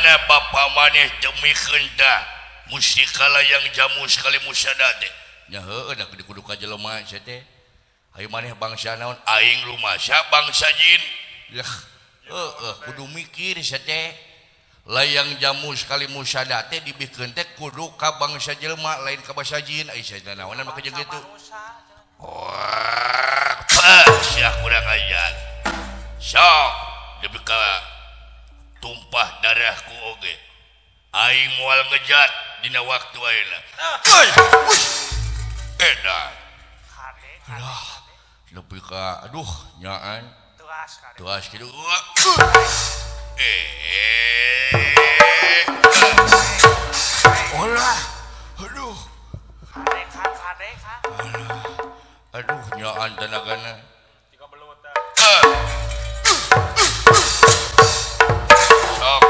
mana Bapak maneh demi kehendak mustikala yang jamu sekali musyadate nya heueuh da kudu ka jelema sia teh hayu maneh bangsa naon aing rumasya bangsa jin lah kudu mikir sia teh layang jamu sekali musyadate dibikeun teh kudu ka bangsa jelema lain ka bangsa jin ai sia naonan maka jeung kitu wah sia kurang ajar sok demi ka tumpah darahku oge aing moal ngejat dina waktu ayeuna edan lah lebih ka aduh nyaan tuas kitu olah aduh aduh nyaan tenagana sok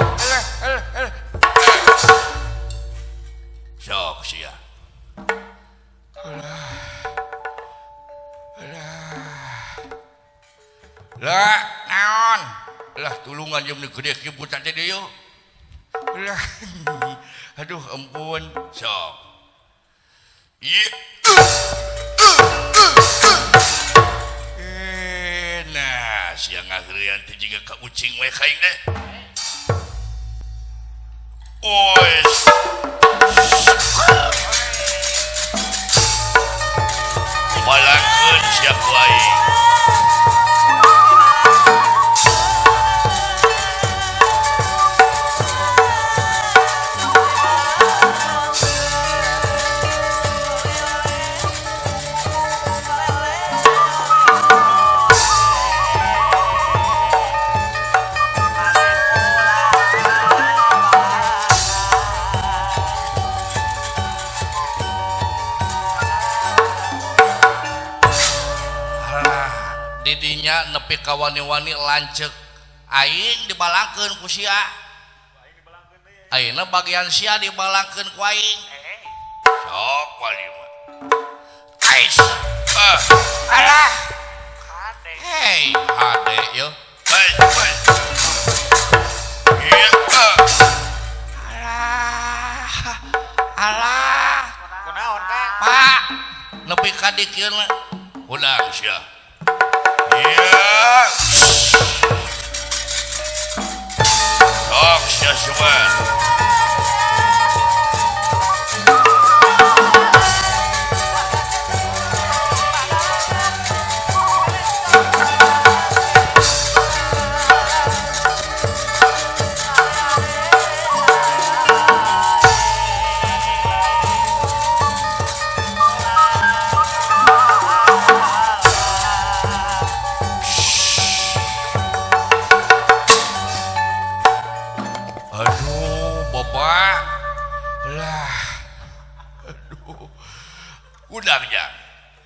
sok sia lah naon lah tulungan jeung gede kieu buta teh deui lah aduh ampun sok ieu nah sia ngageurean teh jiga ka ucing we kaing deh ois malangkeun sia ku aing didinya nepi ka wani-wani lanceuk aing dibalangkeun ku sia ayeuna bagian sia dibalangkeun ku aing sok wali mah ais alah hade hei hade yo hei ieu alah kunaon Kang Pak nepi ka dikeun mah ulang sia iya sok sia semua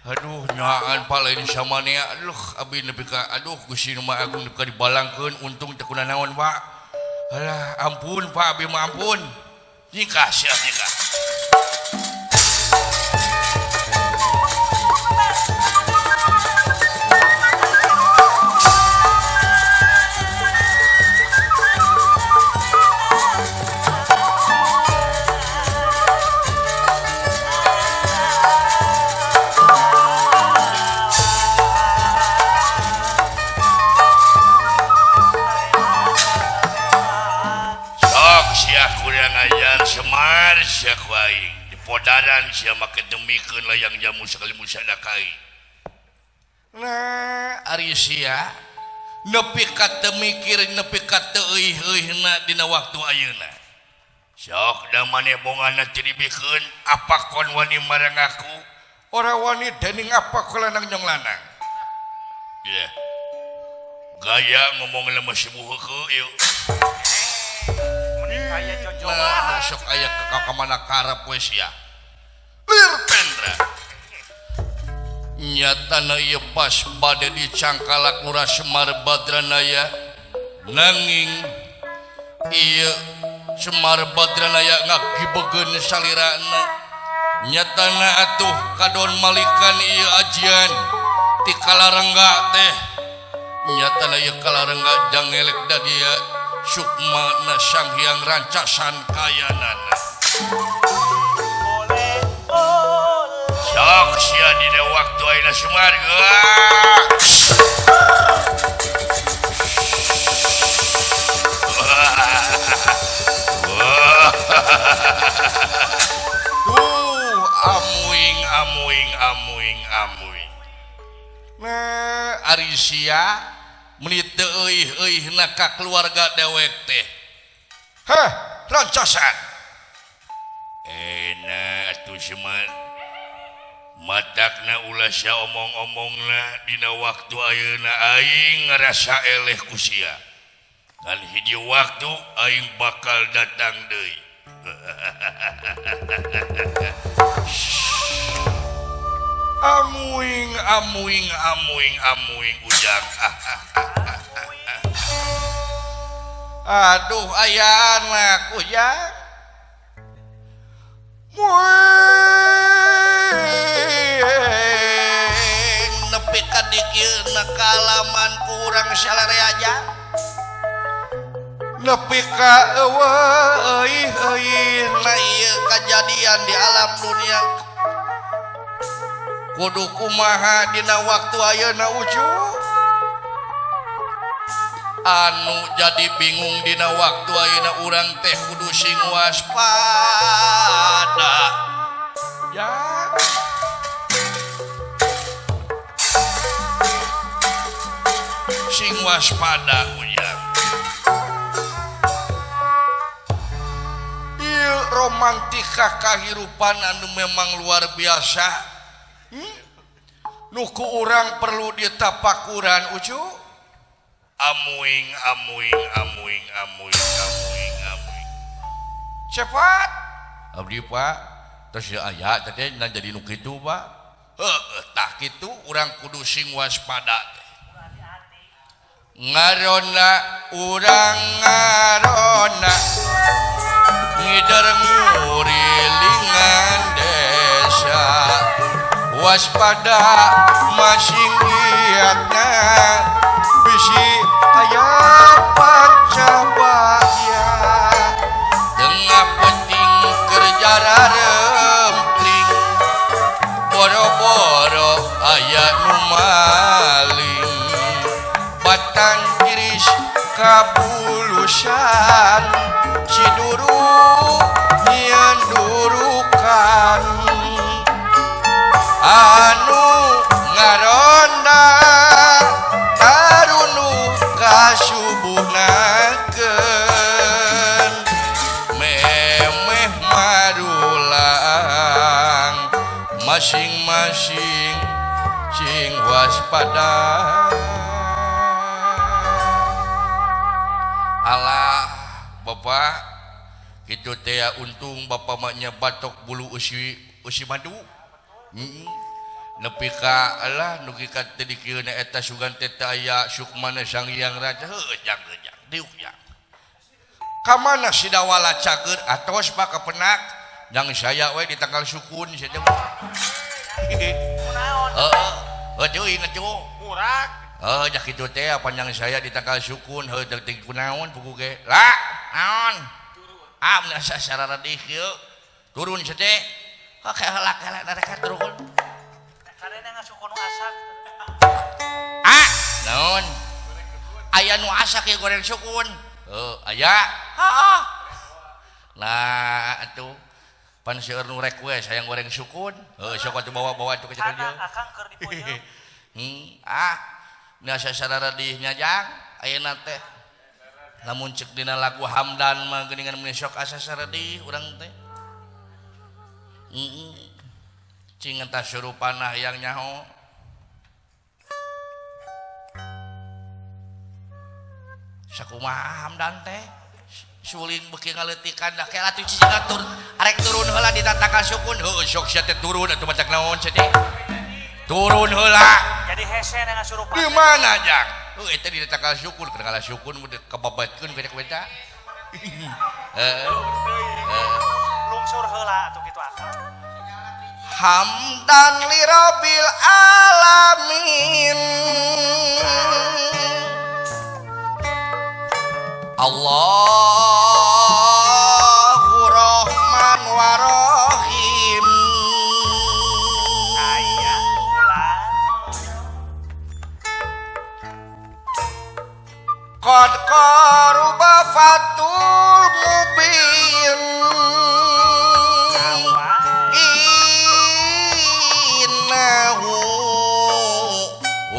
aduh nyaan palain samania aduh abi nepi ka aduh Gusti Nu Maha Agung nepi ka dibalangkeun untung teu kunaon Pak alah ampun Pak abi mah ampun nikah sia nikah Semar sia ku aing di podaran sia make demikeun layang jamu sekali musadakai nah ari sia nepi ka teu mikir nepi ka teu euih-euihna dina waktu ayeuna sok da maneh bongana ciribikeun apa kon wani marang aku ora wani dening apa ku lanang nyong lanang ya gaya ngomong lemah sibuh heukeu ieu aya jojoan sok aya ka mana karep we sia lir pendra nyatana ieu pas bade dicangkalak Lurah Semar Badranaya nanging ieu Semar Badranaya ngagibegeun salirana nyatana atuh kadon malikan ieu ajian ti Kalarengga teh nyatana ieu Kalarengga jangelek da dia sukmana sang hyang rancasan kayanana sok sia dina waktu ayeuna sumarga amuing nah ari sia menit teu euih ka keluarga dewek teh heh rancasan enak atuh seman matakna ulah sia omong-omongna dina waktu ayeuna aing ngarasa eleh ku sia dan hiji waktu aing bakal datang deui amuing ujang aduh aya anak ujang nepi ka dikieuna kalaman kurang salare aja nepi ka eueuh na ieu kajadian di alam dunia kudu kumaha dina waktu ayeuna ujung anu jadi bingung dina waktu ayeuna urang teh kudu sing waspada ya sing waspada ujang ieu romantika kahirupan anu memang luar biasa nuku urang perlu ditapakuran ucu amuing cepat abdi pak terus ya aya teh jadi nu kitu pak tah kitu urang kudu sing waspada ngarona urang ngarona ngider ngurilingan desa waspada masing liatna bisi aya pancabaya tengah penting kerja rempling boro-boro aya nu maling batang tiris kabulusan si duru nyeun durukan anu ngaronda tarunu kasubuhnakeun memeh marulang masing-masing sing waspada alah bapak kitu teh untung bapak maknya batok bulu usi madu nepi ka Allah nu ka teh dikieuna eta sugan teh aya sukmana sang hyang raja heuh diuk jang ka mana si dawala cager atos pak kepenak jang saya we di tanggal sukun sia teh heeh deui na cu murak jak kitu teh panjang saya di tanggal sukun heuh teh kunaon pugu ge lah naon amna sasarara di kieu turun sia teh kahelak dareka turun karena ngasukun asak naon aya nu asak ya goreng sukun aya nah atuh pan seueur nu rek we sayang goreng sukun sok atuh bawa-bawa atuh ka dieu akang keur dipoyo nya sasarara dihnya jang ayeuna teh lamun ceuk dina lagu Hamdan mah geuningan mun sok asasara di urang teh cing entah surupana yang nyaho sakumaha Hamdan teh suling beuki ngaleutikan da kayak atuh cicing atur arek turun heula di tanggal sukun heuh sok sia teh turun atuh macak naon sia teh turun heula jadi hese na ngasurupan di mana jang eta di tanggal sukun tanggal sukun kebabatkeun beda-beda lungsur heula atuh kitu akal Hamdan li rabbil alamin Allahu Rahman wa Rahim. Aya ulah. Qad qaruba fatul mubin. Innahu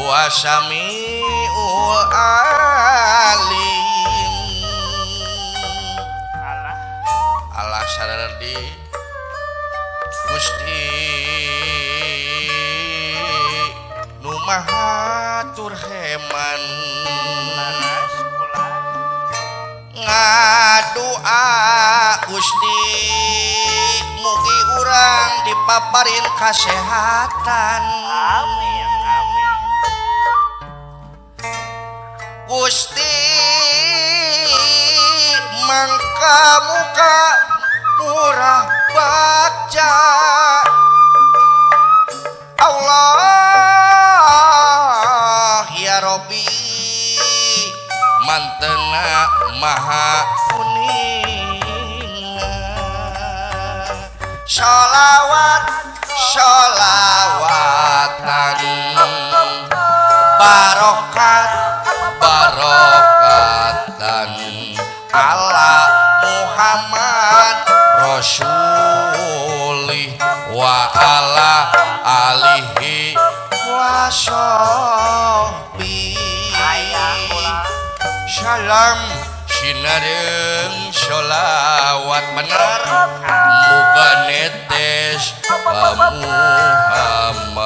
wa sami'ul alim. Alah. Allah sarardi Gusti nu maha turheman Laras ulah. ngadua Gusti mugi urang dipaparin kasehatan. Amin amin. Gusti mangka muka murah baca Allah ya Robbi mantena maha kuning. Sholawat sholawatan barokat barokatan ala Muhammad Rasulih wa ala alihi wa sahbihi. Salam sinareung sholawat bener muga netes ka Muhammad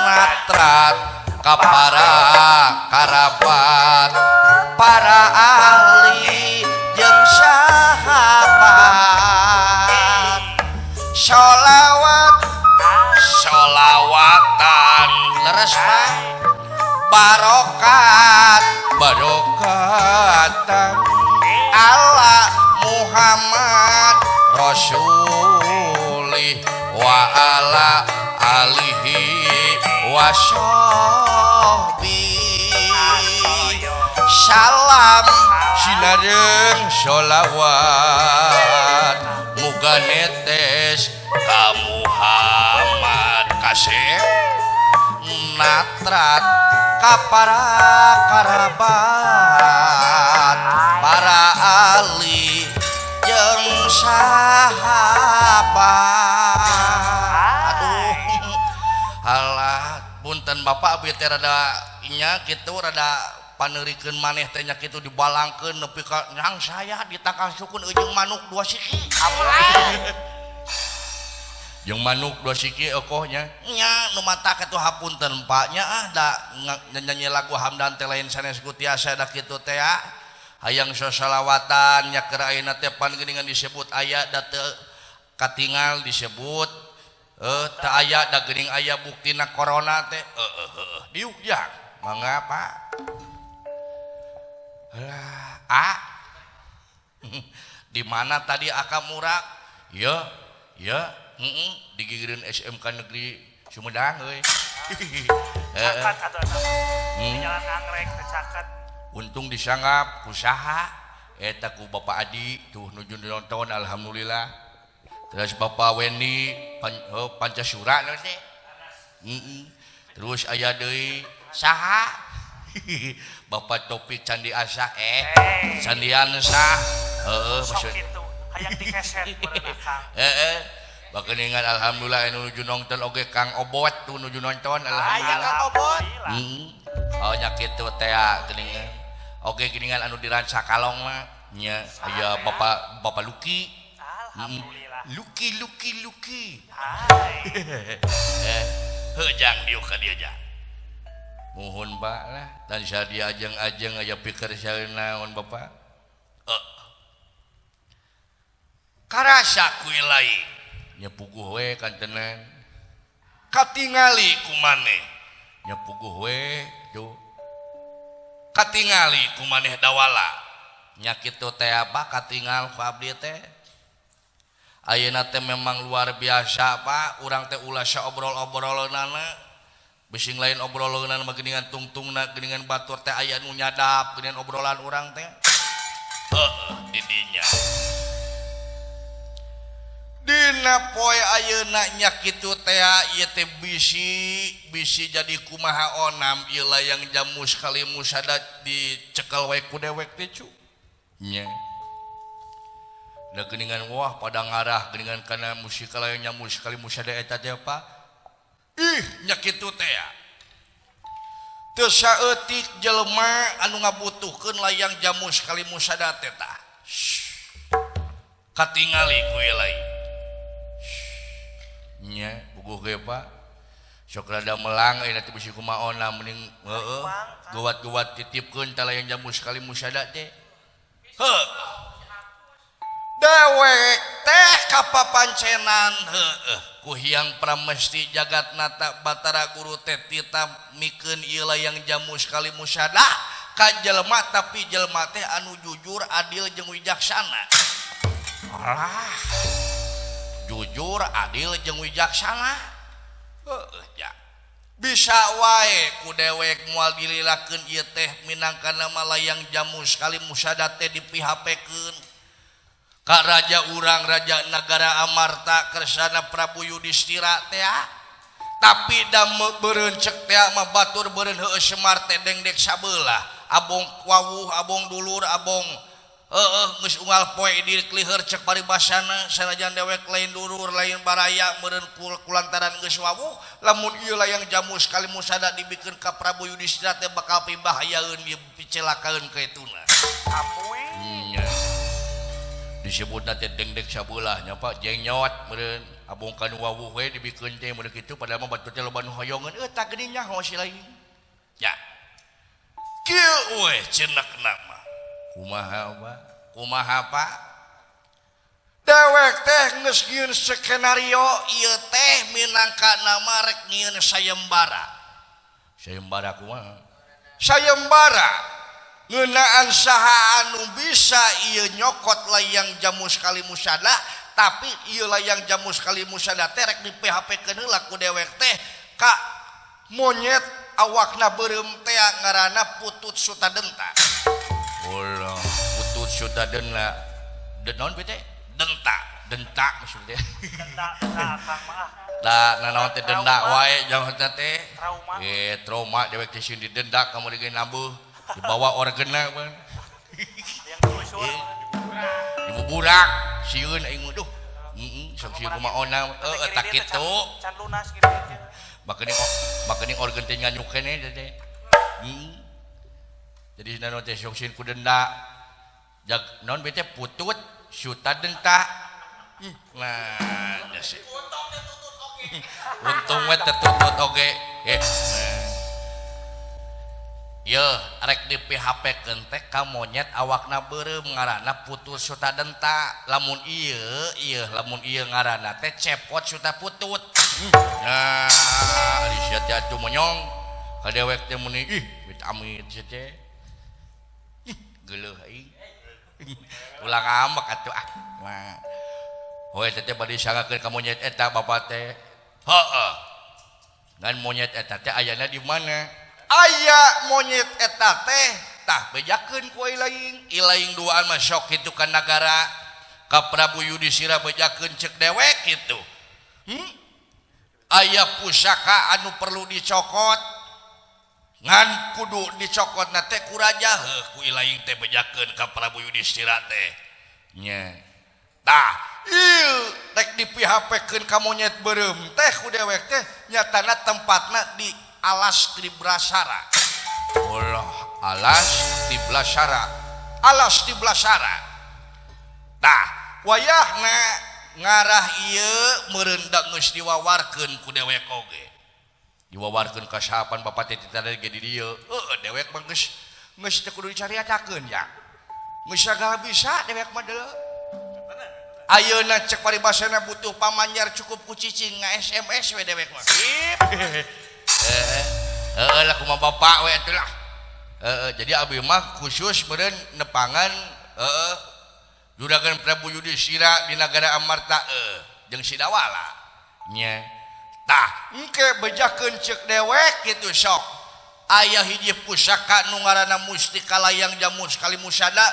natrat ka para karabat para ahli jeung sahabat. Sholawat sholawatan leres Pak barokat barokatan ala Muhammad Rasulih wa ala alihi wa sahbihi. Salam sinareung sholawat muga netes ka Muhammad kasih natrat ka para karabat para ahli jeung sahabat. Aduh halah punten Bapak abdi teh rada nya kitu rada paneurikeun maneh teh nya kitu dibalangkeun nepi ka nyang saya ditakasukun ujung manuk 2 siki. Jeung manuk 2 siki eukohnya nya nu mata kitu hapunten Pak nya da nyanyi lagu Hamdan teh lain sanes ku tiasa da kitu teh hayang sholawatan nya keur ayeuna teh pan geuningan disebut aya da teu katingal disebut teu aya da geuning aya buktina corona teh diuk jang mangga Pak. Di mana tadi Aka Murak? Ya, digigireun SMK Negeri Sumedang euy. Cakat atuh jalan anggrek teh cakat. Untung disanggap usaha eta ku Bapak Adi tuh nuju nonton alhamdulillah. Terus Bapak Wendy Pancasura teh. Terus aya deui saha? Bapak Topik Candi Asa Candian sah sok kitu hayang dikeset meureun Kang. Bakeningan alhamdulillah nuju nonton oge Kang Obot tuh nuju nonton alhamdulillah. Kang Obot. Oh nya kitu teh geuningan. Oge geuningan anu diranca kalong mah nya aya Bapak Luki. Alhamdulillah. Luki. Hai. Hejang diuk ka dieu jang. Mohon Pak lah dan sadia ajeng-ajeng aya pikir saeun naon Bapak. Karasa kuwi lain nya puguh we kantenan. Katingali ku maneh nya puguh we tuh. Katingali ku maneh dawala nya kitu teh apa katingal ku abdi teh. Ayeuna teh memang luar biasa Pak, urang teh ulah saobrol-obroleunana bising lain obrolan mah geuningan tungtungna geuningan batur teh aya nu nyadap geuningan obrolan urang teh di dinya dina poe ayeuna nya kitu teh ieu teh bisi jadi kumaha onam ieu layang jamu sekali musadat dicekel wae ku dewek teh cu nya da geuningan wah pada ngarah geuningan kana musik layang jamu sekali musadat eta teh apa nya kitu teh teu saeutik jelema anu ngabutuhkeun layang jamu sekali musadat teh tah katingali ku ieu lain nya buguh ge Pak sok rada melang aya teh bisi kumaona mending heueuh gawat-gawat titipkeun tah layang jamu sekali musadat teh dewek teh kapapancenan heueuh ku hyang pramesti jagatnata Batara Guru teh tita mikeun ieu layang jamu sekali musadah ka jelema tapi jelema teh anu jujur adil jeung wijaksana alah jujur adil jeung wijaksana ya bisa wae ku dewek moal dililakeun ieu teh minangkana layang jamu sekali musadat teh dipihapekeun ka raja urang raja negara Amarta kersana Prabu Yudhistira teh tapi da beureun cek teh mah batur beureun heueuh Semar teh dengdek sabelah abong wawuh abong dulur abong geus unggal poe di kliheur cek paribasana sanajan dewek lain dulur lain baraya meureun kulantaran geus wawuh lamun ieu layang jamu sekali musada dibikeun ka Prabu Yudhistira teh bakal pibahayaeun ieu picelakaeun ka etuna apuy disebutna teh dengdek sabelah nya Pak jeng nyot meureun abong kanu wawuh we dibikeun teh meureun kitu padahal mah batur teh loba nu hoyongeun tah geuning nyaho si lain ya kieu we ceunakna mah kumaha Pak dewek teh geus ngieun skenario ieu teh minangka nama rek ngieun sayembara kumaha sayembara ngeunaan saha anu bisa ieu nyokot layang jamu sekali musadah tapi ieu layang jamu sekali musadah teh rek di PHP-keun heula ku dewek teh ka monyet awakna beureum teh ngaranna Putut Sutadenta ulah Putut Sutadenta naon bete denta maksudnya da nanaon teh denda wae jangan teh trauma dewek teh sieun didenda kamu digeun nabuh dibawa organa ban dibuburak sieun aing duh sok sieun kumaha eta kitu can lunas kitu bakening organ teh nganyuk keneh teh jadi nanaon teh sok sieun ku denda jag naon bete Putut Sutadenta nah nya untung we tertutut oge Ye rek di PHP-keun teh ka monyet awakna beureum ngaranna Putut Sutadenta lamun ieu ngaranna teh Cepot Sutaputut nah ari sia teh atuh monyong ka dewek teh muni mit amit sia teh geuleuh aing ulang ambek atuh nah hoy teh bade sangakeun ka monyet eta bapa teh heueuh ngan monyet eta teh ayana di mana aya monyet eta teh tah bejakeun ku ilaing duaan mah sok kitu ka nagara ka Prabu Yudhistira bejakeun cek dewek kitu aya pusaka anu perlu dicokot ngan kudu dicokotna teh ku raja ku ilaing teh bejakeun ka Prabu Yudhistira teh nya tah ieu rek di PHP-keun ka monyet beureum teh ku dewek teh nyatana tempatna di Alas Triblasara Allah Alas Triblasara tah wayahna ngarah ieu meureun da geus diwawarkeun ku dewek oge diwawarkeun ka sahapan bapa teh tita ge di dieu dewek mah geus teu kudu dicariatakeun ya geus sagala bisa dewek mah deuleu ayeuna cek paribasana butuh pamanjar cukup ku cicing nga-SMS we dewek mah sip lah kumaha bapak we atuh lah jadi abi mah khusus meureun nepangan juragan Prabu Yudhistira di nagara Amarta jeung Sidawala nya tah engke bejakeun ceuk dewek kitu sok aya hiji pusaka nu ngaranna Mustika Layang Jamu Sekali Musada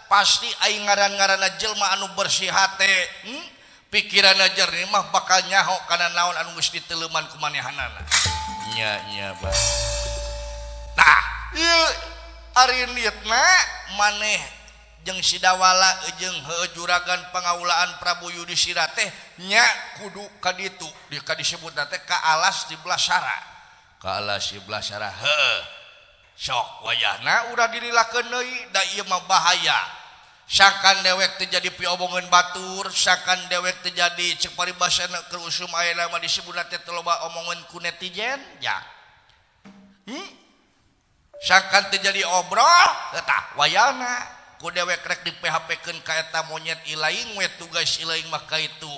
pasti aing ngaran-ngaranna jelma anu bersih hate pikiranna jernih mah bakal nyaho kana naon anu geus diteuleman ku manehanana nya bah tah ieu ari niatna maneh jeung Sidawala jeung juragan pangaulaan Prabu Yudisira teh nya kudu ka ditu disebutna teh ka alas 11 sara ka alas 11 sara heuh sok wayahna urang dirilakeun deui da ieu mah bahaya sakan dewek teh jadi piobongeun batur sakan dewek teh jadi ceuk paribasana keur usum ayeuna mah disebutna teh loba omongeun ku netizen ya sakan teh jadi obrol tah wayahna ku dewek rek di PHP-keun ka eta monyet ilaing we tugas ilaing mah ka itu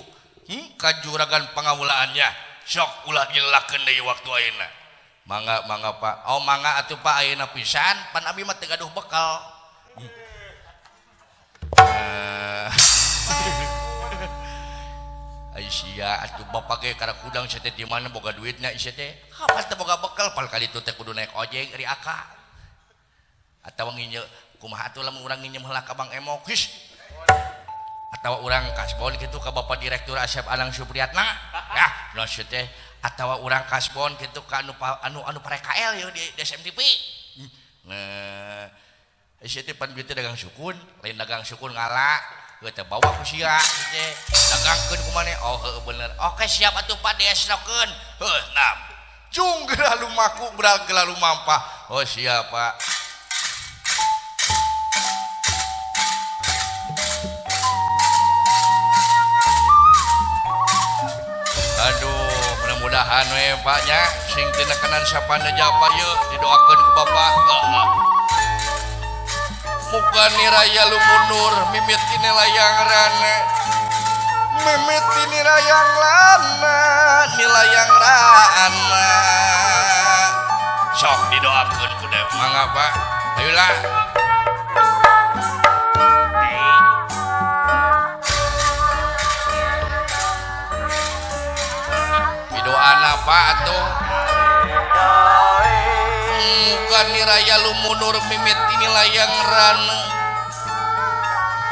ka juragan pangawulaannya sok ulah dilelakeun deui waktu ayeuna mangga Pak oh mangga atuh Pak ayeuna pisan pan abi mah teu gaduh bekal ai sia atuh bapak ge karek udang sia teh di mana boga duitnya sia teh kapan teh boga bekal pal kali itu teh kudu naik ojek ri aka atawa nginjeu kumaha atuh lamun urang nginjem heula ka Bang Emok geus atawa urang kasbon kitu ka Bapak Direktur Asep Anang Supriyatna ya maksud teh atawa urang kasbon kitu ka anu pare KL yo di SMTP nah sia teh pan bieu teh dagang sukun lain dagang sukun ngala teh bawa ku sia teh dagangkeun ku maneh oh heuh bener oke siap atuh Pak diesnokeun heuh nam cung geura lumaku beral geula lumampah oh siap Pak aduh mudah-mudahan we Pak nya sing teu nekenan sapana japa yeuh didoakeun ku Bapak muga niraya lumunur mimit tini layang rana mimit tini layang lana nilayang rana sok didoakeun ku dewe mangga Pak ayolah doana Pak atuh muga niraya lumunur mimit ini layang rana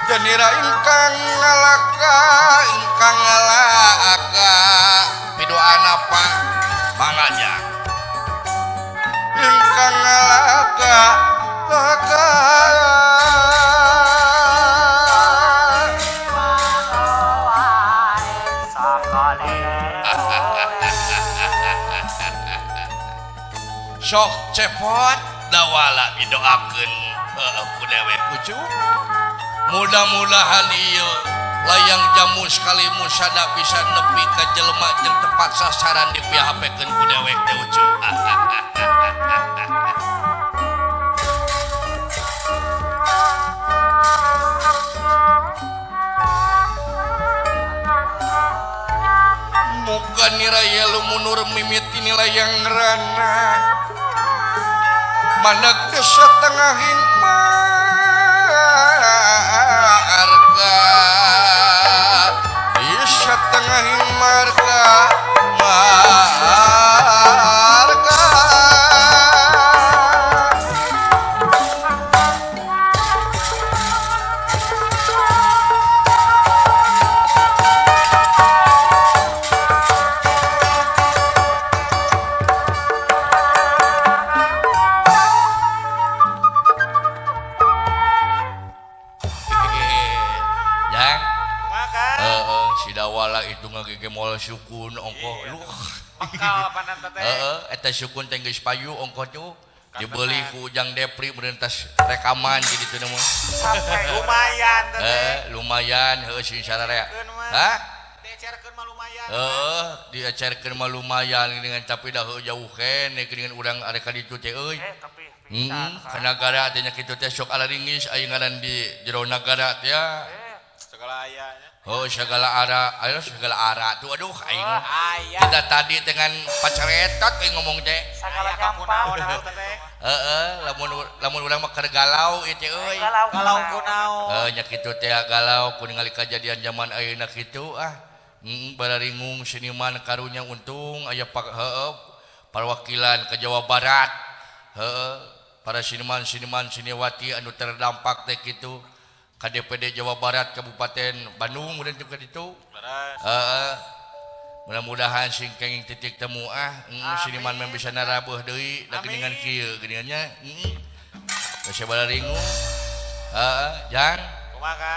dan nira ingkang ngalaka pidoana Pak manganya ingkang ngalaka sok cepot dawala didoakeun ku dewe kucu mudah-mudahan ieu layang jamu sekali musada bisa nepi ka jelema jeung tepat sasaran di PHP-keun ku dewek teh ucu muga niraya lumunur mimit ini layang rana mandak desa tengahing marga desa tengahing marga Mall sukun ongko lu bakal panan teh eta sukun teh geus payu ongko tuh dibeli ku Ujang Depri merentas rekaman di ditu mah lumayan teh lumayan heuh sing sararea hah diacarkeun mah lumayan diacarkeun mah lumayan dengan tapi dah jauh kene dengan urang are ka ditu teh euy tapi ka nagara teh nya kitu teh sok alaringis aya ngaran di jero nagara teh segala ayanya oh segala ara tuh aduh aing kita tadi dengan pacaretot aing ngomong teh segala nyampau teh lamun urang mah keur galau ieu teh euy galau kunaon nya kitu teh galau ku ningali kejadian zaman ayeuna kitu bararingung seniman karunya untung aya perwakilan ke Jawa Barat para seniman siniwati anu terdampak teh kitu KDPD Jawa Barat Kabupaten Bandung kemudian juga itu mudah-mudahan sing kenging titik temu seniman mah bisa narabuh deui da geuningan kieu geuningannya geus bararingung jang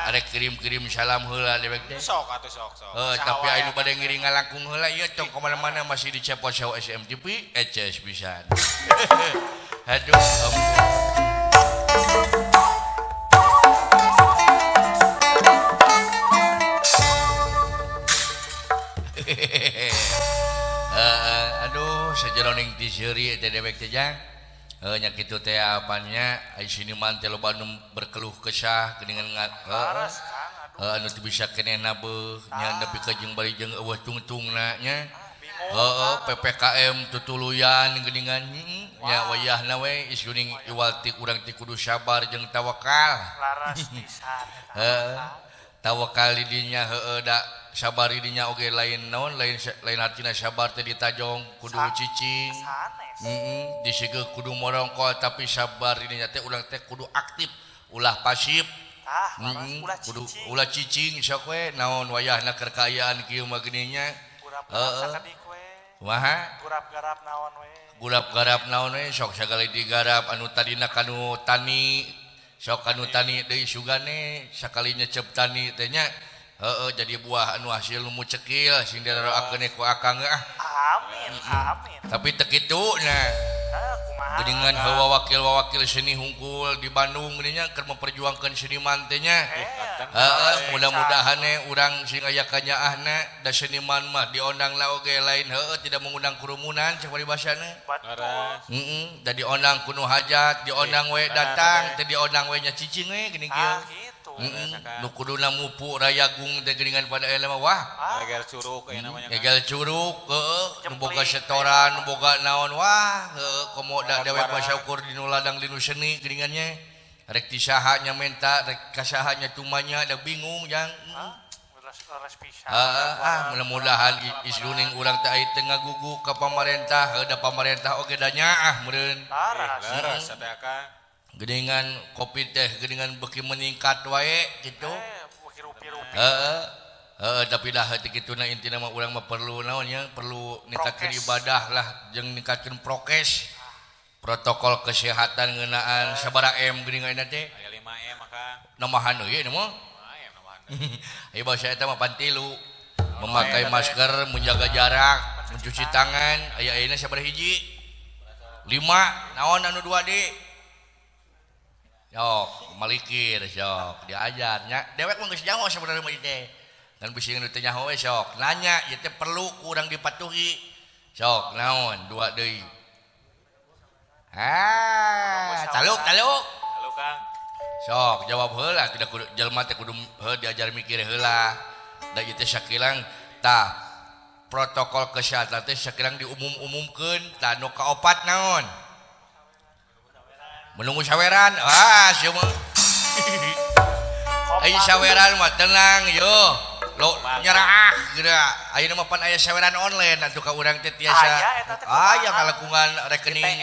ada kirim-kirim salam heula dewek teh. Sok atuh sok. Tapi anu bade ngiring ngalangkung heula ieu tong ka mana-mana masih di Cepo Show SMTV eces pisan. Aduh aduh sajeroning ti seuri teh dewek teh jang. Nya kitu teh apanya ai siniman teh loba anu berkeluh kesah geuningan anu teu bisa kenehna beuh nya nepi ka jeung bari jeung eueuh tungtungna nya PPKM tutuluyan geuningan nya wayahna we iskuning iwal ti urang ti kudu sabar jeung tawakal laras pisan tawakal di dinya da sabar di dinya oge lain naon lain artina sabar teh ditajong kudu cicing disige kudu morongkol tapi sabar ini teh urang teh kudu aktif ulah pasif kudu ulah cicing sok we naon wayahna kekayaan kieu mah geuning nya kumaha gurap-garap naon we sok sagala digarap anu tadina kanu tani sok kanu tani deui sugane sakali nyecep tani teh nya jadi buah anu hasil nu mucekil sing didoakeun ku akang amin tapi teu kitu nah geuningan wakil seni hungkul di Bandung geuning nya keur memperjuangkeun seniman teh nya mudah-mudahan urang sing aya kanyaahna da seniman mah diondang la oge lain tidak mengundang kerumunan cek bari basana da diondang kuno hajat diondang we datang teh diondang we nya cicing we geuning kieu nu kuduna mupu rayagung teh geuningan pada elema wah egal curug aya namanya egal curug nu boga setoran nu boga naon wah komo da dewek mah ukur dinu ladang dinu seni geuningannya rek ti saha nya menta rek ka saha nya tumanya da bingung jang mudah-mudahan isruning urang teh aya teu ngagugu ka pamarentah da pamarentah oge da nyaah meureun laras sadaka geuningan kopi teh geuningan beuki meningkat wae kitu tapi dah hati kituna intina mah urang mah perlu naon nya perlu ningkatkeun ibadah lah jeung ningkatkeun prokes protokol kesehatan ngeunaan sabaraha M geuningan teh aya 5M maka namahan deui ieu mah aya bahasa eta mah pantilu memakai masker menjaga jarak mencuci tangan aya ayeuna sabaraha hiji 5 naon anu 2D sok malikir sok diajarnya dewek mah geus nyaho sabenerna mah teh dan bisi nu teu nyaho we sok nanya ieu teh perlu kurang dipatuhi sok naon 2 deui taluk Kang sok jawab heula tidak kudu jelema teh kudu diajar mikir heula da ieu teh sakilang tah protokol kesehatan teh sakilang diumum-umumkeun tah nu kaopat naon menunggu saweran sieu mah ai saweran mah tenang yo lo nyerah geura ayeuna mah pan aya saweran online atuh ka urang teh tiasa aya ngalakungan rekening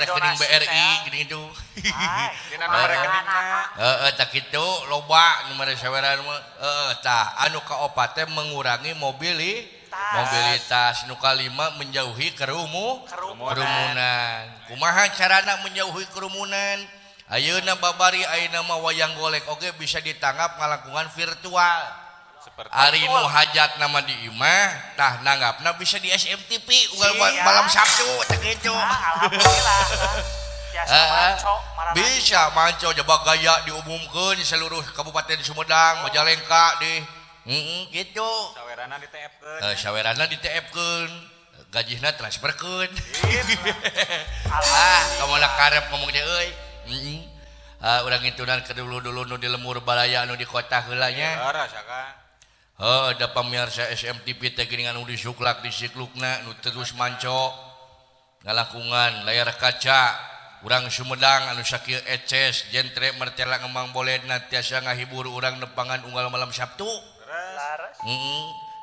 rekening BRI gini itu dina nomor rekeningna tak kitu loba nomor saweran mah tah anu kaopat teh mengurangi mobilitas nu kalima menjauhi kerumunan kumaha carana menjauhi kerumunan ayeuna babari ayeuna mah wayang golek oge bisa ditangkap ngalakungan virtual ari nu hajat nama di imah tah nanggapna bisa di SMTV unggal malam Sabtu teh kitu alhamdulillah bisa manco coba gaya diumumkeun di seluruh Kabupaten Sumedang Majalengka di gitu sawerana di TF-keun gajihna transferkeun kamu nak karep ngomong teh euy urang ngitunan ke dulu nu di lemur balaya anu di kota heula nya da pamirsa SMTV teh geuningan anu disuklak disiklukna nu terus manco ngalakungan layar kaca urang Sumedang anu sakieu eces jentre mertela ngembang boledna tiasa ngahibur urang nepangan unggal malam Sabtu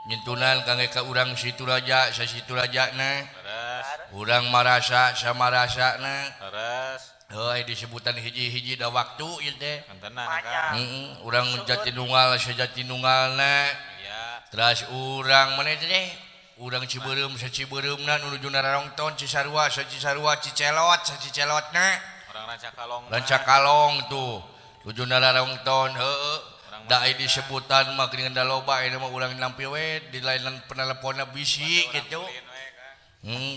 nyentunan kangge ka urang situ raja sa situ rajana Leres. urang marasa sama rasana Leres. heuy disebutan hiji-hiji da waktu ieu teh Kantenan Banyak. Kang. urang Jatinunggal sajatinunggalna Iya. terus urang mana teh urang Ciberem sa Cibereumna nuju Narongton Cisarua sa Cisarua Cicelot sa Cicelotna Orang Rancakalong. Rancakalong tuh nuju Narongton heueuh da aya disebutan mah geuning da loba aya mah urang nampi we di lain penelponna bisi kitu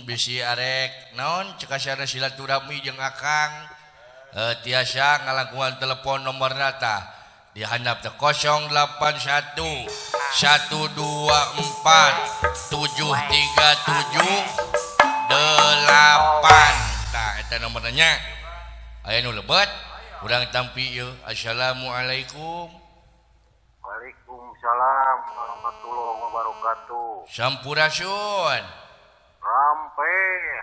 bisi arek naon cek asana silaturahmi jeung akang tiasa ngalangkungan telepon nomor nata di handap teh 081 124 737 8 tah eta nomornya aya nu lebet urang tampi ieu assalamualaikum Waalaikumsalam warahmatullahi wabarakatuh. sampurasun Rampe.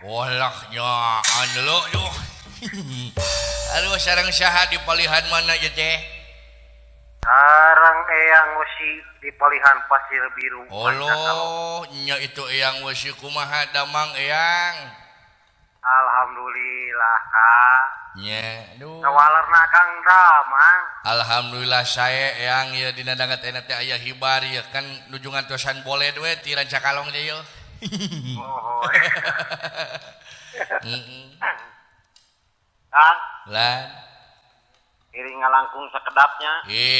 walahnya anelo duh aduh sareng saha di palihan mana aja teh Sarang eyang wesi di palihan pasir biru. Allah nya itu eyang wesi kumaha damang eyang Alhamdulillah Kang. nya aduh Kawalerna Kang Damang. alhamdulillah saya eyang ya dina dangat enak teh aya hibar ya kan nuju ngantosan boleh we ti Rancakalong teh yo Oh. heeh Kang, lan iring ngalangkung sekedapnya.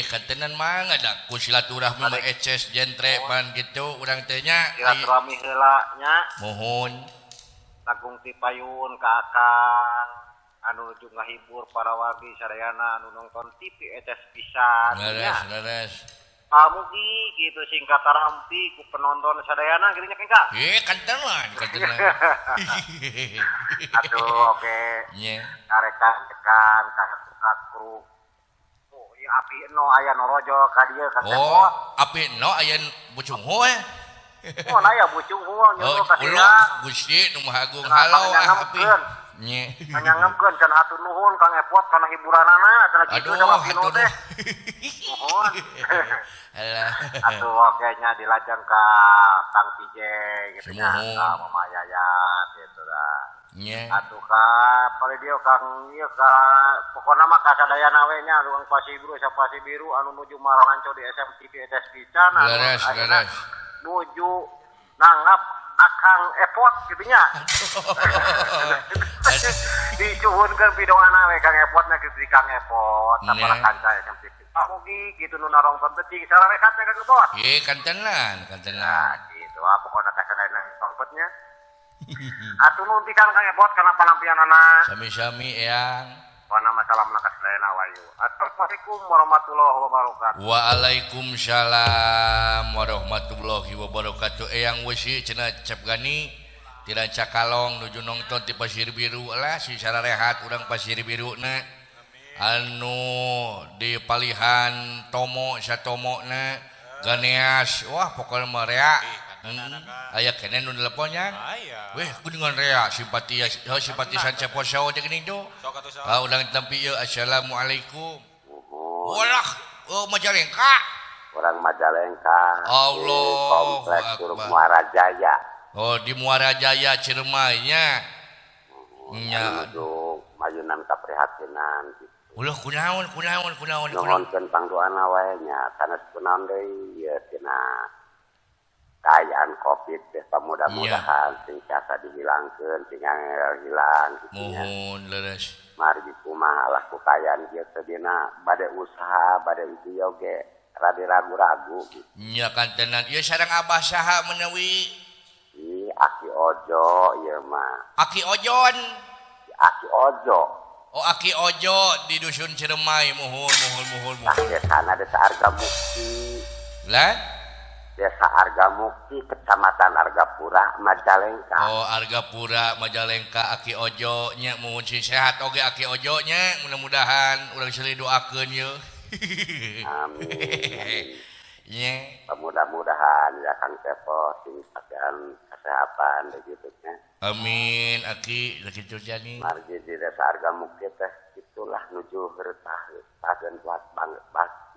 kantenan mah ada ku silaturahmi mah eces jentre pan gitu urang teh nya Silaturahmi heula nya mohon langkung ti payun ka Akang. Anu nuju ngahibur para wargi sadayana anu nonton TV etes pisan nya. leres Mugi gitu singkat tarampi ku penonton sadayana gitu nya Kang. kantenan Aduh oke. nya Karekan tekan kakru. Oh, ieu api no aya norojo ka dieu ka oh api no aya bucung hoe Oh, aya bucung heuh nyuruh ka ulo siang. Gusti nu Maha Agung Kenapa halau api nyangamkeun? nya Nyangamkeun can hatur nuhun Kang Epot kana hiburanana atuh kitu aduh sama Pino hatur teh. Nuhun. alah Atuh oke nya dilajeng ka Kang PJ gitu nya. Semohon. Ka Mama Yayat gitu dah. nya Atuh ka paledio Kang ieu ka pokona mah ka sadayana we nya ruang Pasibiru sa Pasibiru anu nuju Maranganco di SMTV etes pisan leres ayeuna leres nuju nanggap Akang Epot gitu nya. Dicuhunkeun pidoana we Kang Epotna ke Kang Epot Nya. sapara kanca SMTV. Mugi gitu nu narongton teh cing sararekat we Kang Epot. kantenan Nah, gitu pokona ka sadayana sompetnya. Atuh nuhun pisan Kang Epot kana palampianana. sami-sami eyang Wana masalah menakas dayana wayu. Assalamualaikum warahmatullahi wabarakatuh. Waalaikumsalam warahmatullahi wabarakatuh eyang wesi cenah Cap Gani ti Rancakalong nuju nongton ti Pasir Biru lah si sararehat urang Pasir Biru na anu di palihan Tomo satomona Ganeas wah pokoknya mah rea aya keneh nu teleponnya Aya. weh kuningan rea simpatisan Ceposo teh geuning tuh Sok atuh sok. ulang tampi ieu assalamualaikum walah Majalengka Orang Majalengka. Allah Di Kompleks Akbar. Curug Muara Jaya. oh di Muara Jaya Ciremay nya nya Menuju mayunan kaprihatinan gitu. ulah kunaon Nuhunkeun pangdoana wae nya sanes kunaon deui ieu tina kaayaan Covid teh mudah-mudahan sing tiasa dihilangkeun sing hilang gitu nya. mohon leres Mari kumaha lah ku kaayaan ieu teh dina bade usaha bade ieu oge rada ragu-ragu gitu. nya kantenan ieu sareng Abah saha menawi Si Aki Ojo ieu mah. Aki Ojon Si Aki Ojo. oh Aki Ojo di dusun Ciremay mohon Tah desana Desa Argamukti. lah Desa Argamukti Kecamatan Argapura Majalengka. oh Argapura Majalengka Aki Ojo nya mohon si sehat oge Aki Ojo nya mudah-mudahan urang silih doakeun ieu Amin. nya Mudah-mudahan ya Kang Tepo sing kakean kesehatan begitu nya. amin Aki sakitu jani Margi di Desa Argamukti teh itulah nuju retah tageun buat banget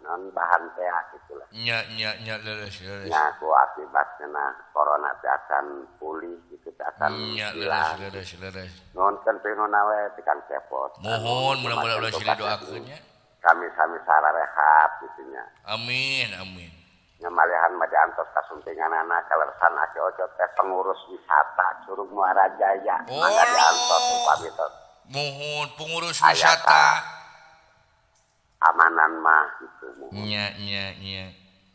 non bahan teh gitulah. Nya leres. Nya ku akibatna corona teh akan pulih gitu teh akan Nya hilang. leres. Nuhun pinu nawe Kang Cepot. Mohon mudah-mudahan ulah sila doakeun nya. Kami sararehat gitu nya. Amin. Ngamalihan mah diantos kasuntinganana kalersan ake ojo teh pengurus wisata Curug Muara Jaya. Mangga diantos upami tos. Mohon pengurus wisata. Amanan mah gitu. Nya.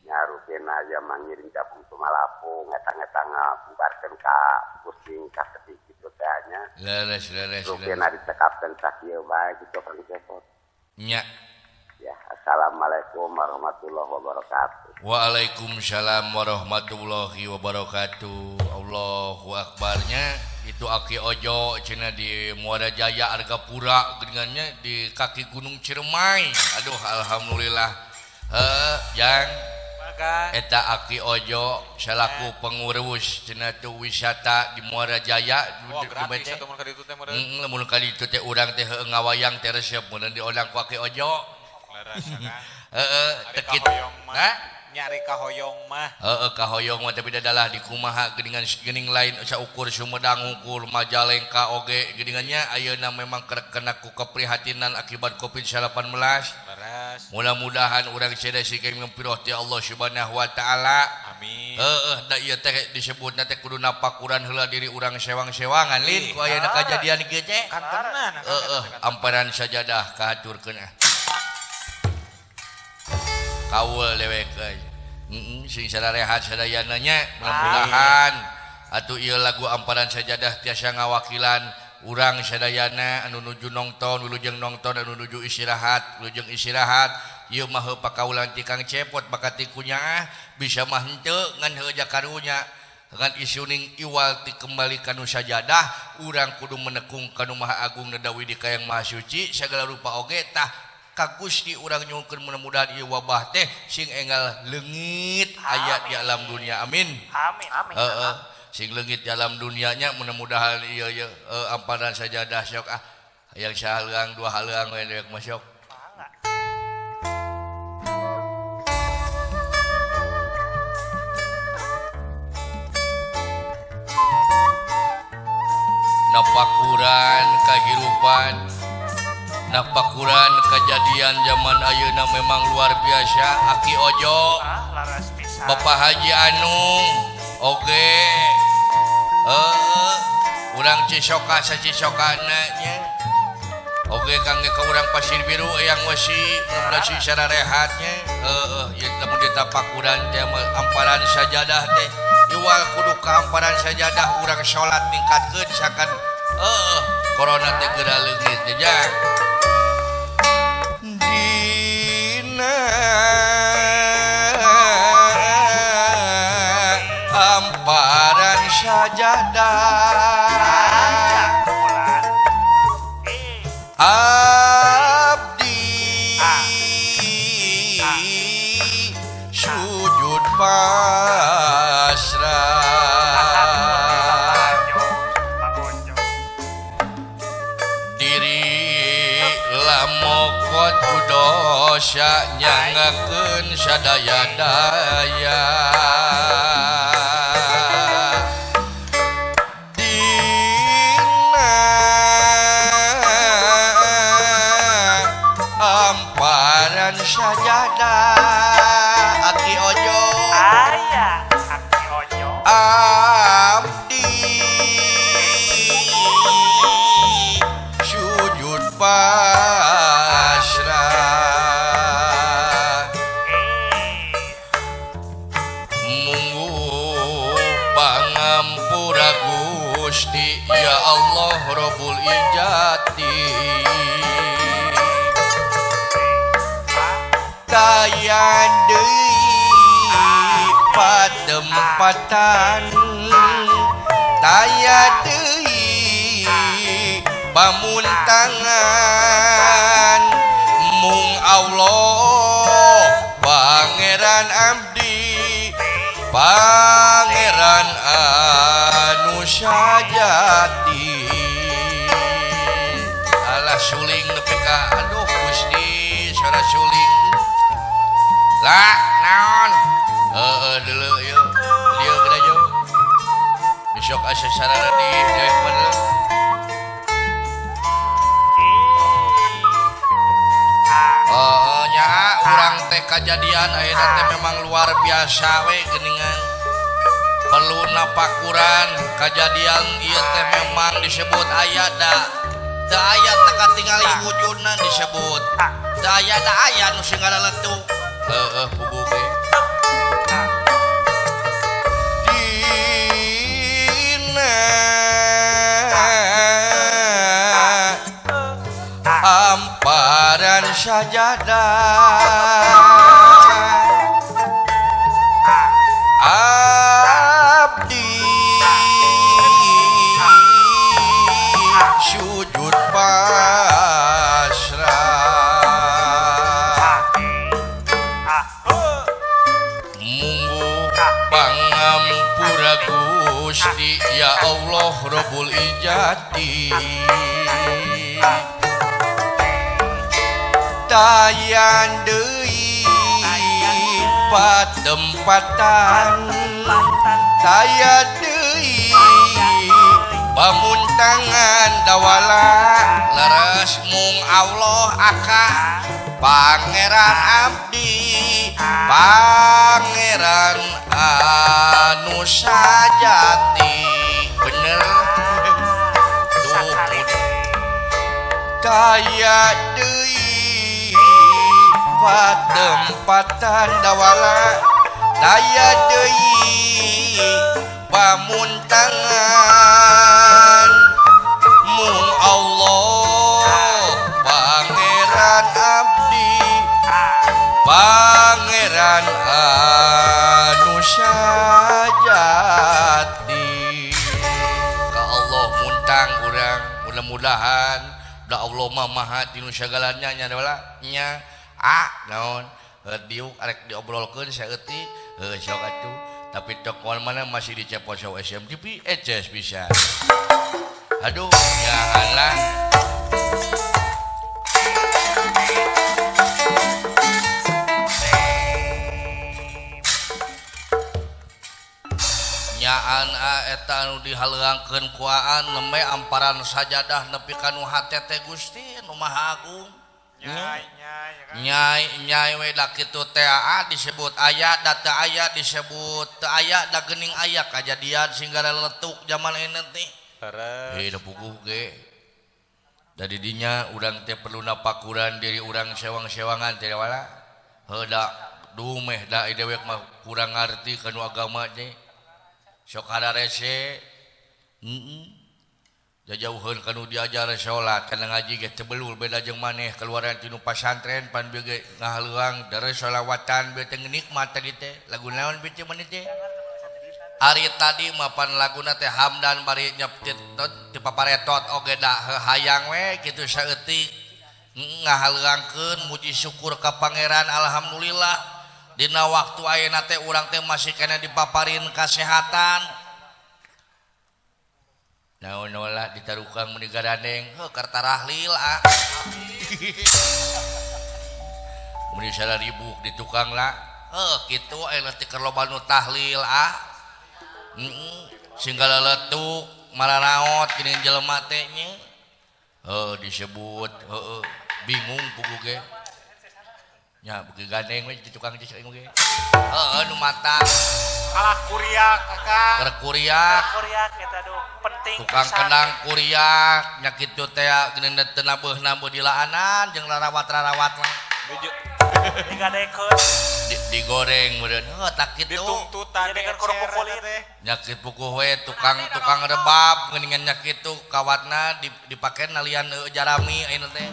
Nyarukeun aja mangiring gabung tumalapung eta-eta ngabubarkeun ka pusing ka sedih kitu teh nya. Leres. Rukeun dicekapkeun sakieu bae kitu Kang Cepot. Nya. Ya, assalamualaikum warahmatullahi wabarakatuh. Waalaikumsalam warahmatullahi wabarakatuh. Allahu akbarnya itu Aki Ojo cenah di Muara Jaya Argapura geningannya di kaki Gunung Ciremai. Aduh alhamdulillah. Yang eta Aki Ojo selaku pengurus cenah tu wisata di Muara Jaya. Gratis atuh mun ka ditu teh meureun. Mun ka ditu teh urang teh ngawayang teh resep mun diolang ku Aki Ojo. Tekit nyari kahoyong mah kahoyong mah tapi dadalah di kumaha geuningan geuning lain saukur Sumedang ukur Majalengka oge geuningannya ayeuna memang kena ku keprihatinan akibat Covid-19. Mudah-mudahan urang sada sikeun ngeupiroh ti Allah Subhanahu wa taala. Amin. Da ieu teh disebutna teh kudu napakuran heula diri urang sewang-sewangan lin ku ayeuna kajadian kieu teh. Kantenan. Amparan sajadah kahaturkeun Kaul dewek sing sararehat sadayana nya mudah-mudahan atuh ieu lagu amparan sajadah tiasa ngawakilan urang sadayana anu nuju nongton wilujeng nongton anu nuju istirahat wilujeng istirahat ieu mah pakaulan ti Kang Cepot bakati kunyaah bisa mah henteu ngan heuja karunya dengan isuning iwal ti kembali kanu sajadah urang kudu menekung kanu Maha Agung Nadawi di Kayang Maha Suci segala rupa oge tah ka Gusti urang nyuhkeun mudah-mudahan ieu wabah teh sing enggal leungit aya di alam dunia. Amin. Sing leungit di alam dunianya mudah-mudahan ieu amparan sajadah sok hayang sahareung dua hareung we deuk masuk. Napakuran kahirupan napakuran kejadian zaman ayeuna memang luar biasa. Aki Ojo Bapak Haji Anung oge urang Cisoka sacisokana nya oge kangge ka urang Pasir Biru yang wesi berasi sararehatnya ieu lamun ditapakuran teh amparan sajadah teh iwal kudu ka amparan sajadah urang salat ningkatkeun sakan corona teh geura leungit teh jang amparan sajadah abdi sujud pasrah diri lamokot dosa nyangakeun sadaya daya dina amparan sajadah Aki Ojo abdi sujud pasrah munggu pangampura Gusti ya Allah Rabbul Ijati kayan deui patempatan taya deui pamuntangan mung Allah Pangeran abdi Pangeran anu sajati alah suling nepi ka aduh Gusti sara suling lah naon dulu yuk dia gede yuk besok asa sarana di jauh bener nya urang teh kejadian ayeuna teh memang luar biasa we geuningan perlu napakuran kejadian ieu teh memang disebut aya da aya teh katingali wujudna disebut da aya nu sing ngaleletuk pugu ge dina amparan sajadah abdi sujud pasrah munggu pangampura Gusti ya Allah Rabbul Ijati tayan deui patempatan taya deui pamuntangan dawala leres mung Allah aka pangeran abdi pangeran anu sajati bener tuh taya deui patempatan dawala daya deui pamuntangan mung Allah pangeran abdi pangeran anu sajati ka Allah muntang urang mudah-mudahan da Allah mah maha tinu sagalanya nya nya naon diuk arek diobrolkeun saeutik sok atuh tapi tok mana masih dicepot saw SMTP eces bisa aduh janganlah nyaan eta anu dihaleuangkeun kuaan nembe amparan sajadah nepi ka nu hate teh Gusti nu Maha Agung nyai we da kitu teh disebut aya da teu aya disebut teu aya da geuning aya kajadian sehingga letuk zaman ini teh da puguh ge da di dinya urang teh perlu napakuran diri urang sewang-sewangan teh wala heuda dumeh da dewek mah kurang ngarti kanu agama teh sok hadarese jauheun kanu diajar salat kana ngaji ge teu belul beda jeung maneh keluaran tinu pasantren pan bege ngahaleuang dari sholawatan beu teh nikmat tadi teh lagu naon beuti maneh teh ari tadi mapan laguna teh Hamdan bari nyeptit ti paparetot oge da hayang we kitu saeutik ngahaleuangkeun muji syukur ka pangeran alhamdulillah dina waktu ayeuna teh urang teh masih kena dipaparin kasehatan naon lah ditarukang meni gadandeng karta rahlil meni 1.000 di tukang lah kitu ayeuna teh keur loba nu tahlil singgal letuk maranaot geuning jelema teh nya disebut bingung pugu ge nya beuki gandeng we di tukang cek ge nu matang kalah kuriak kakak berkuriak eta duh penting tukang kenang kuriak nya kitu teh geuning teu nabuh-nabuh dilaanan jeung larawat-larawat mah digadekeun digoreng meureun tak kitu ditungtutan dengan kerupuk kulit nya kitu puguh we tukang rebab geuningan nya kitu kawatna dipake nalian jarami ayeuna teh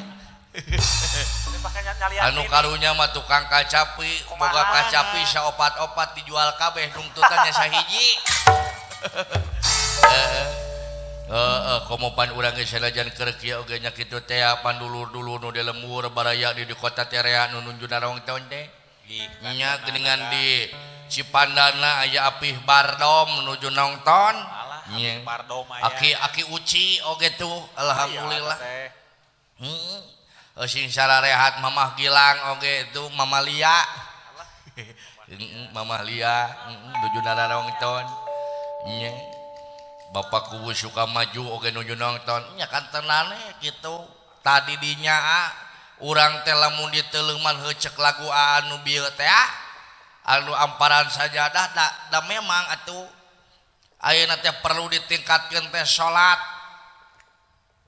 anu karunya mah tukang kacapi boga kacapi saopat-opat dijual kabeh nungtutannya sahiji komo pan urang geus salajan keur kieu oge nya kitu teh pan dulur-dulur nu di lembur baraya di kota terea nu nunjuna rawang taun teh nya geuningan di Cipandana aya Apih Bardom menuju nongton nya aki uci oge tuh alhamdulillah sing sararehat Mamah Gilang oge itu Mama Lia Mamah Lia nuju nonton nya bapak kubu suka maju oke nuju nonton nya kan tenane gitu tadi dinya urang teh lamun diteuleman heuceuk lagu anu bieu teh anu amparan sajadah da memang atuh ayeuna teh perlu ditingkatkeun teh salat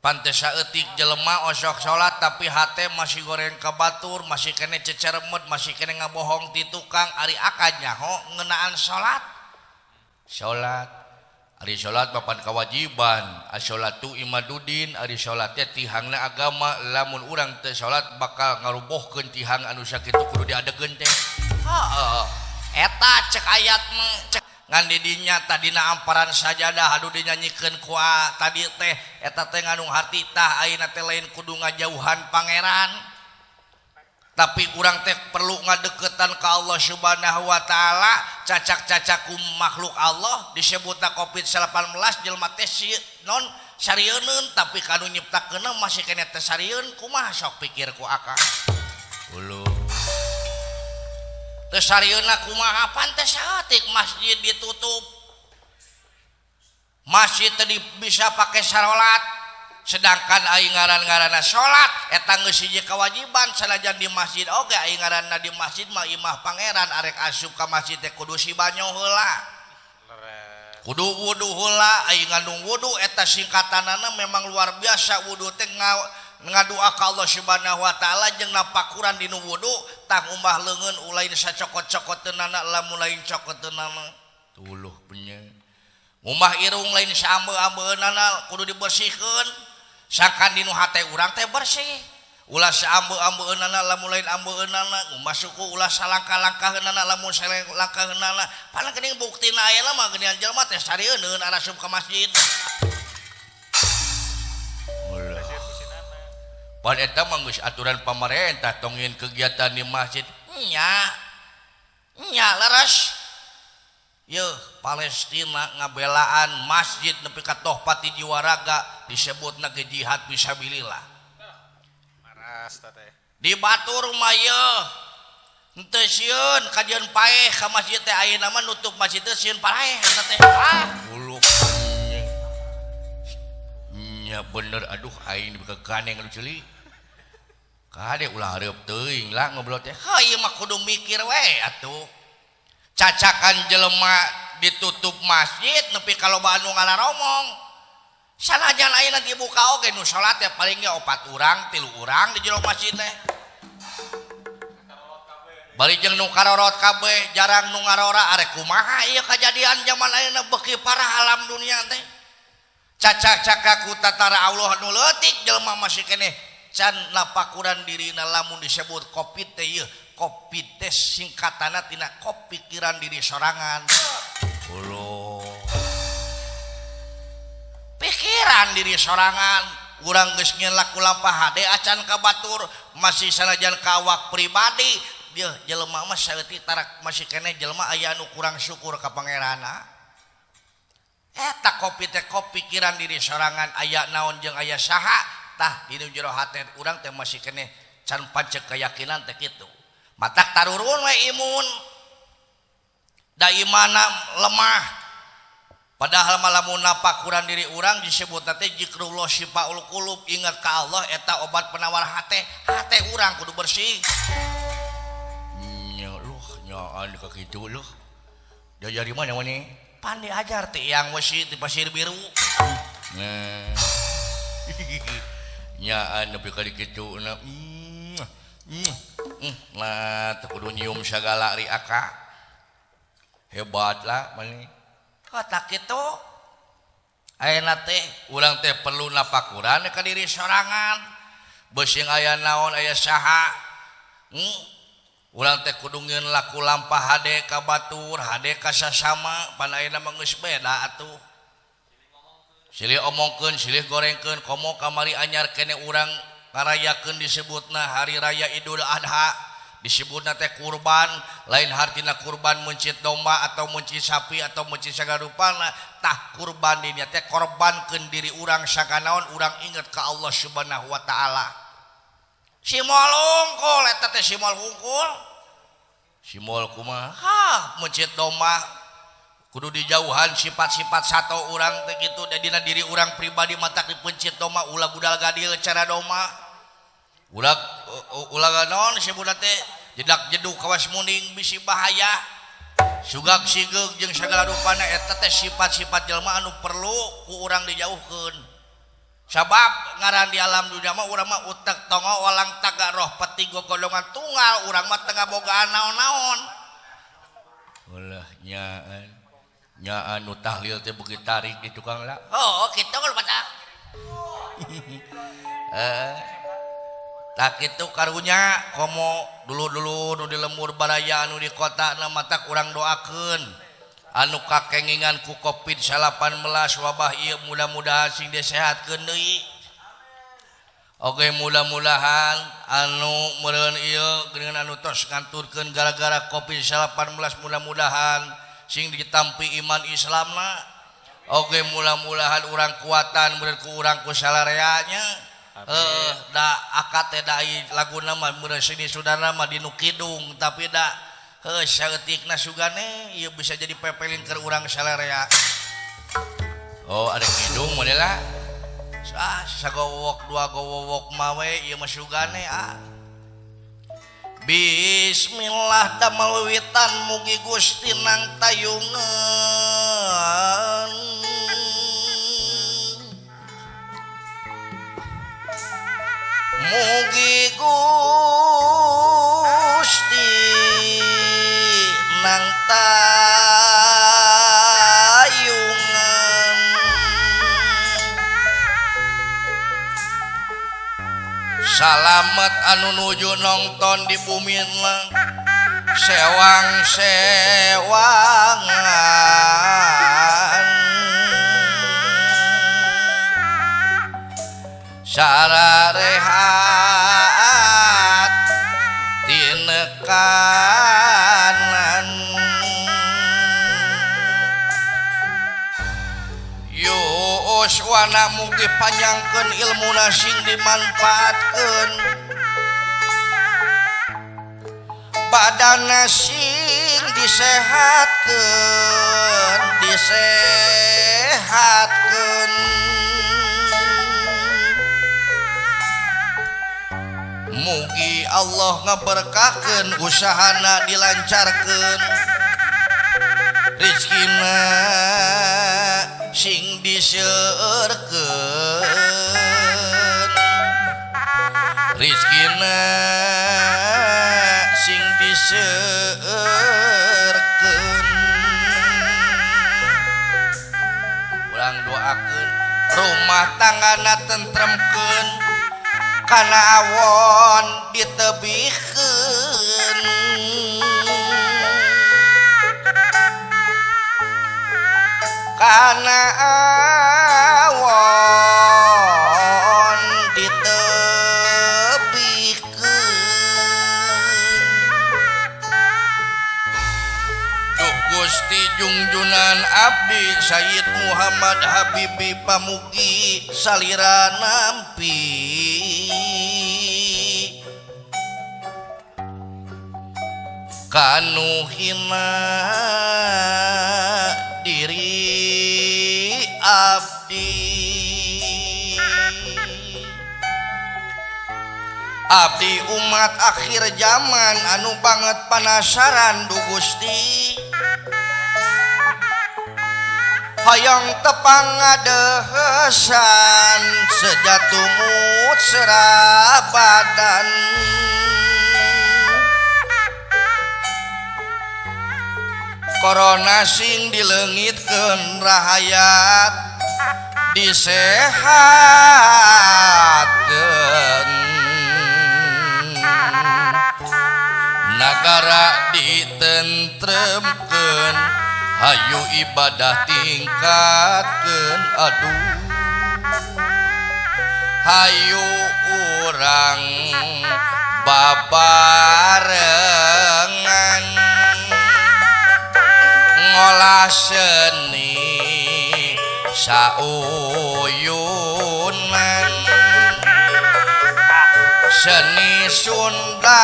pantes saeutik jelema osok salat tapi hate masih goreng ka batur masih kene ceceremut masih kene ngabohong ti tukang ari akad nyaho ngeunaan salat ari salat papan kewajiban as-sholatu imaduddin ari salat teh tihangna agama lamun urang teu salat bakal ngarubohkeun tihang anu sakitu kudu diadegeun teh heuh eta cek ayat mah ngan didinya tadina amparan sajadah adu dinyanyikeun ku tadi teh eta teh ngandung harti tah ayeuna teh lain kudu ngajauhan pangeran tapi urang teh perlu ngadeukeutan ka Allah Subhanahu wa taala cacak-cacak ku makhluk Allah disebutna Covid-19 jelema teh non sarieun tapi kanu nyiptakeunna masih kene teh sarieun kumaha sok pikir ku akang uluh teu sarieunna kumaha pantes saeutik masjid ditutup masjid teu bisa pake salat sedangkan aing ngaran-ngaranna salat eta geus hiji kewajiban sanajan di masjid oge aing ngaranna di masjid mah imah pangeran arek asup ka masjid teh kudu si banyo heula kudu wudu heula aing ngandung wudu eta singkatanana memang luar biasa wudu teh ngadua ka Allah Subhanahu wa taala jeung napakuran dinu wudu tang umbah leungeun ulain sacokot-cokoteunana lamun lain cokoteunana tuluh bener umbah irung lain saambe-ambeunana kudu dibersihkeun sakan dinu hate urang teh bersih ulah saambe-ambeunana lamun lain ambeunana umbah suku ulah salangkah-langkaheunana lamun salangkaheunana paling geuning buktina aya mah geuningan jelema teh sarieun arasup ka masjid pan eta mah geus aturan pamarentah tong ngieun kegiatan di masjid nya leres yeuh Palestina ngabelaan masjid nepi ka tohpati jiwa raga disebutna ge jihad fisabilillah maras teh di batur mah yeuh henteu sieun kajian paeh ka masjid teh ayeuna mah nutup masjid teh sieun paeh eta teh uluh nya bener aduh aing dibeka ganeng anu ceuli kade ulah hareup teuing lah ngobrol teh ieu mah kudu mikir we atuh cacakan jelema ditutup masjid nepi ka loba anu ngalaromong sanajan ayeuna dibuka oge nu salat teh paling ge 4 urang 3 urang di jero masjid teh bari jeung nu karorot kabeh jarang nu ngarora arek kumaha ieu kajadian zaman ayeuna beuki parah alam dunia teh cacak-cacak ku tatara Allah nu leutik jelema masih keneh can napakuran dirina lamun disebut Covid teh ieu Covid teh singkatanna tina pikiran diri sorangan ulo pikiran diri sorangan urang geus ngieun laku lampah hade acan ka batur masih sanajan ka awak pribadi dia jelema mah saeutik tarak masih keneh jelema aya anu kurang syukur ka pangeranna eta Covid teh pikiran diri sorangan aya naon jeung aya saha tah dinu jero hate urang teh masih kene can pancek keyakinan teh kitu matak tarurun we imun da imana lemah padahal malamun napakuran diri urang disebut teh zikrullah syifaul qulub ingat ka Allah eta obat penawar hate urang kudu bersih nya luh nyaan ka kitu luh diajar di mana mani pan diajar teh yang wesi di pasir biru nah nyaan nepi ka dikituna nah teu kudu nyium sagala ri aka hebat lah mani kata kitu ayeuna teh urang teh perlu napakuran ka diri sorangan beusing aya naon aya saha urang teh kudu ngieun laku lampah hade ka batur hade ka sasama pan ayeuna mah geus beda atuh silih omongkeun silih gorengkeun komo kamari anyar kene urang ngarayakeun disebutna hari raya Idul Adha disebutna teh kurban lain hartina kurban mencit domba atau mencit sapi atau mencit sagarupana tah kurban dinya teh korbankeun diri urang sakanaon urang inget ka Allah Subhanahu wa taala simol hungkul eta teh simol hungkul Simol kumaha mencit domba kudu dijauhan sifat-sifat satu orang teh gitu dina diri orang pribadi mata dipencit domba ulah budal gadil cara domba ulah naon si budak teh jedak jeduk kawas muning bisi bahaya sugak sigeg jeung sagala rupana eta teh sifat-sifat jelema anu perlu ku urang dijauhkeun sabab ngaran di alam dunia mah urang mah utek tongo walang taga roh peti golongan tunggal urang mah tengah bogaan naon-naon ulah nyaan nu tahlil teh beuki tarik di tukang lah oh kitu kalau baca tak kitu karunya komo dulu-dulu nu di lembur baraya anu di kota na matak urang doakeun anu kakengingan ku Covid-19 wabah ieu mudah-mudahan sing disehatkeun deui. Oge mudah-mudahan anu meureun ieu geuningan anu tos nganturkeun gara-gara Covid-19 mudah-mudahan sing ditampi iman Islamna. Oge mudah-mudahan urang kuatan meureun ku urang ku salareanya. Da akad teh da laguna mah meureun sini sudana mah dinu kidung tapi da saeutikna sugane ieu bisa jadi pepelin keur urang salarea. Oh ada kidung modela. Sagowok dua gowok mawe ieu mah sugane Bismillah damel wiwitan mugi Gusti nang tayungan. Mugi Gusti nang tayungan salamet anu nuju nongton di bumi sewang-sewangan sararehat tinekanan yuswana mugi panjangkeun ilmuna sing dimanfaatkeun badana sing disehatkeun mugi Allah ngaberkahkeun usahana dilancarkeun rezekina sing diseueurkeun rezekina sing diseueurkeun urang doakeun rumah tanggana tentremkeun kana awon ditebihkeun kana awon ditebihkeun duh Gusti junjunan abdi Sayyid Muhammad Habibi pamugi salira nampi kanu hina diri abdi umat akhir zaman anu banget penasaran du Gusti hoyong tepang ngadehesan sejatumut serabadan korona sing dileungitkeun rahayat disehatkeun nagara ditentremkeun hayu ibadah tingkatkeun aduh hayu urang babarengan ngolah seni sauyunan seni Sunda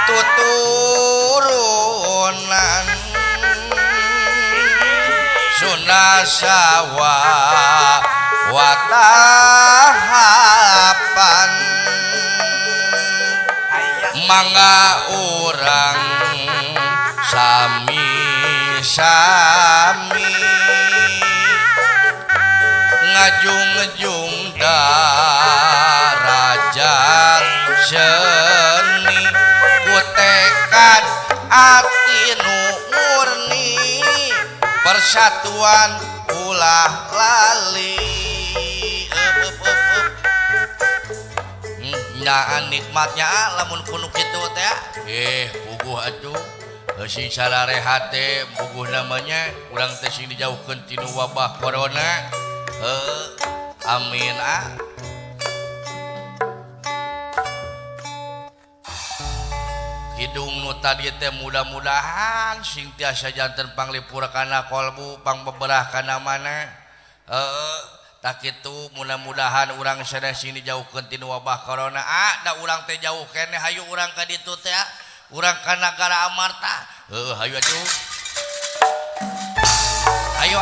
tuturunan sunasawa watahapan mangga urang sami-sami ngajung-ngejung darajat seni kutekad ati nu murni persatuan ulah lali nyaan nikmatnya lamun kuno kitu teh puguh atuh sing salarehat teh puguh namanya urang teh sing dijauhkeun tinu wabah corona amin hidung nu tadi teh mudah-mudahan sing tiasa janten panglipur kana kolbu pangbeberah kana mana tak kitu mudah-mudahan urang sadaya sing dijauhkeun tina wabah corona da urang teh jauh keneh hayu urang ka ditu teh urang ka nagara Amarta hayu atuh hayu